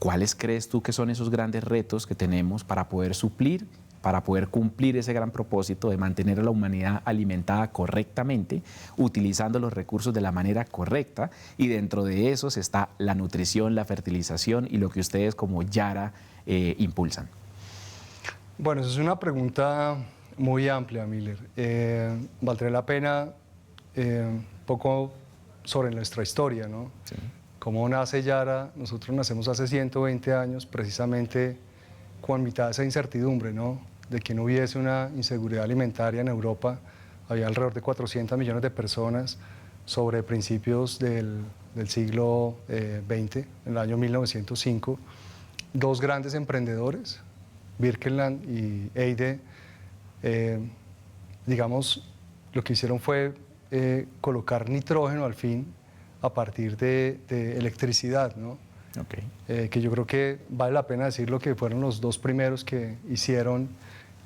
¿cuáles crees tú que son esos grandes retos que tenemos para poder suplir, para poder cumplir ese gran propósito de mantener a la humanidad alimentada correctamente, utilizando los recursos de la manera correcta? Y dentro de esos está la nutrición, la fertilización y lo que ustedes como Yara impulsan. Bueno, esa es una pregunta muy amplia, Miller. Valdría la pena un poco sobre nuestra historia, ¿no? Sí. ¿Cómo nace Yara? Nosotros nacemos hace 120 años, precisamente con mitad de esa incertidumbre, ¿no? De que no hubiese una inseguridad alimentaria en Europa. Había alrededor de 400 millones de personas sobre principios del siglo XX, en el año 1905. Dos grandes emprendedores, Birkeland y Eyde, digamos, lo que hicieron fue colocar nitrógeno al fin a partir de electricidad, ¿no? Okay. Que yo creo que vale la pena decirlo, que fueron los dos primeros que hicieron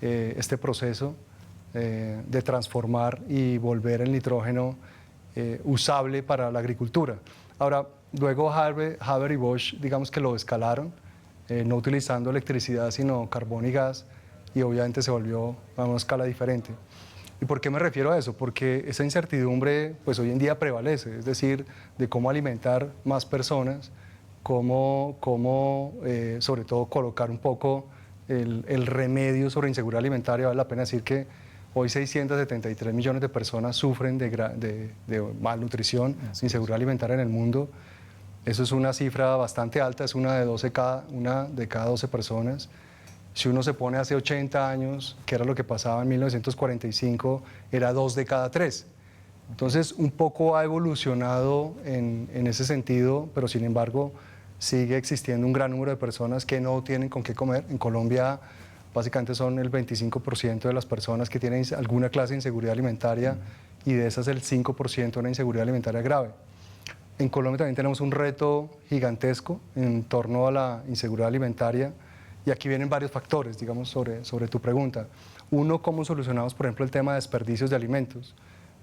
este proceso de transformar y volver el nitrógeno usable para la agricultura. Ahora, luego Haber y Bosch, digamos que lo escalaron, no utilizando electricidad sino carbón y gas, y obviamente se volvió a una escala diferente. ¿Y por qué me refiero a eso? Porque esa incertidumbre pues hoy en día prevalece, es decir, de cómo alimentar más personas, cómo sobre todo colocar un poco el remedio sobre inseguridad alimentaria. Vale la pena decir que hoy 673 millones de personas sufren de malnutrición, inseguridad alimentaria en el mundo. Eso es una cifra bastante alta, es una de cada 12 personas. Si uno se pone hace 80 años, que era lo que pasaba en 1945, era 2 de cada 3. Entonces, un poco ha evolucionado en ese sentido, pero sin embargo, sigue existiendo un gran número de personas que no tienen con qué comer. En Colombia, básicamente son el 25% de las personas que tienen alguna clase de inseguridad alimentaria, y de esas el 5% una inseguridad alimentaria grave. En Colombia también tenemos un reto gigantesco en torno a la inseguridad alimentaria, y aquí vienen varios factores, digamos, sobre tu pregunta. Uno, cómo solucionamos, por ejemplo, el tema de desperdicios de alimentos.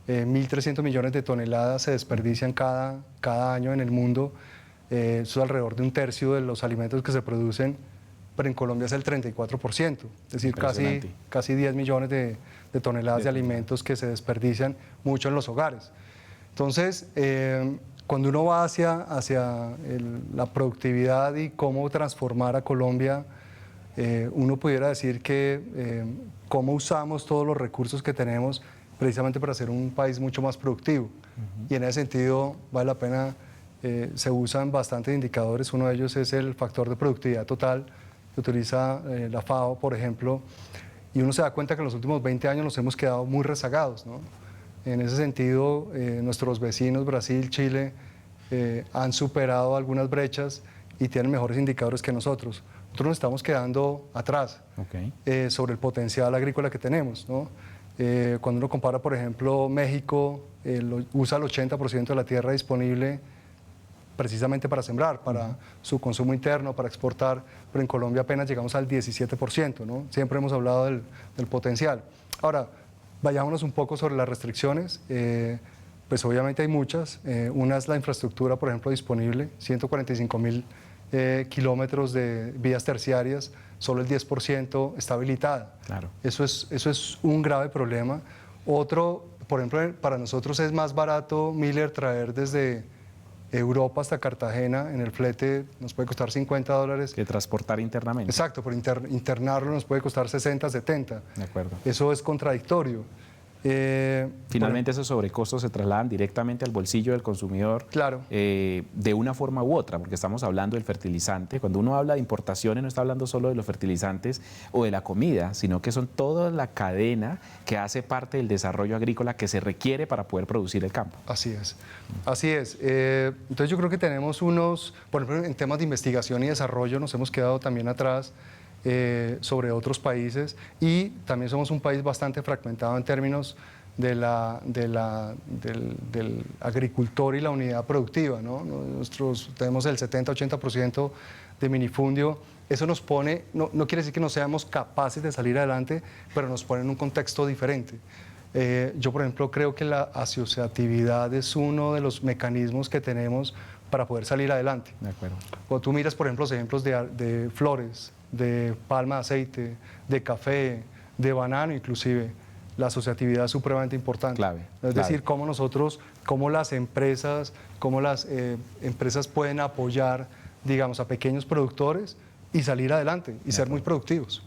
1.300 millones de toneladas se desperdician cada año en el mundo. Eso es alrededor de un tercio de los alimentos que se producen, pero en Colombia es el 34%, es decir, casi 10 millones de toneladas de alimentos que se desperdician, mucho en los hogares. Entonces, cuando uno va hacia la productividad y cómo transformar a Colombia, uno pudiera decir que cómo usamos todos los recursos que tenemos precisamente para ser un país mucho más productivo. Y en ese sentido vale la pena, se usan bastantes indicadores. Uno de ellos es el factor de productividad total que utiliza la FAO, por ejemplo, y uno se da cuenta que en los últimos 20 años nos hemos quedado muy rezagados, ¿no? En ese sentido, nuestros vecinos, Brasil, Chile, han superado algunas brechas y tienen mejores indicadores que nosotros. Nosotros nos estamos quedando atrás sobre el potencial agrícola que tenemos, ¿no? Cuando uno compara, por ejemplo, México usa el 80% de la tierra disponible precisamente para sembrar, para su consumo interno, para exportar, pero en Colombia apenas llegamos al 17%, ¿no? Siempre hemos hablado del potencial. Ahora, vayámonos un poco sobre las restricciones. Pues obviamente hay muchas. Una es la infraestructura, por ejemplo, disponible, 145.000 kilómetros de vías terciarias, solo el 10% está habilitada. Claro. Eso es un grave problema. Otro, por ejemplo, para nosotros es más barato, Miller, traer desde Europa hasta Cartagena. En el flete nos puede costar $50. Que transportar internamente. Exacto, pero internarlo nos puede costar 60, 70. De acuerdo. Eso es contradictorio. Finalmente esos sobrecostos se trasladan directamente al bolsillo del consumidor, claro, de una forma u otra, porque estamos hablando del fertilizante. Cuando uno habla de importaciones no está hablando solo de los fertilizantes o de la comida, sino que son toda la cadena que hace parte del desarrollo agrícola que se requiere para poder producir el campo. Así es, así es. Entonces yo creo que tenemos por ejemplo, en temas de investigación y desarrollo nos hemos quedado también atrás sobre otros países, y también somos un país bastante fragmentado en términos del agricultor y la unidad productiva, ¿no? Nosotros tenemos el 70-80% de minifundio. Eso nos pone, no quiere decir que no seamos capaces de salir adelante, pero nos pone en un contexto diferente. Yo, por ejemplo, creo que la asociatividad es uno de los mecanismos que tenemos para poder salir adelante. De acuerdo. Cuando tú miras, por ejemplo, los ejemplos de flores, de palma de aceite, de café, de banano inclusive, la asociatividad es supremamente importante. Clave, Es clave. decir, cómo las empresas pueden apoyar, digamos, a pequeños productores y salir adelante y ser muy productivos.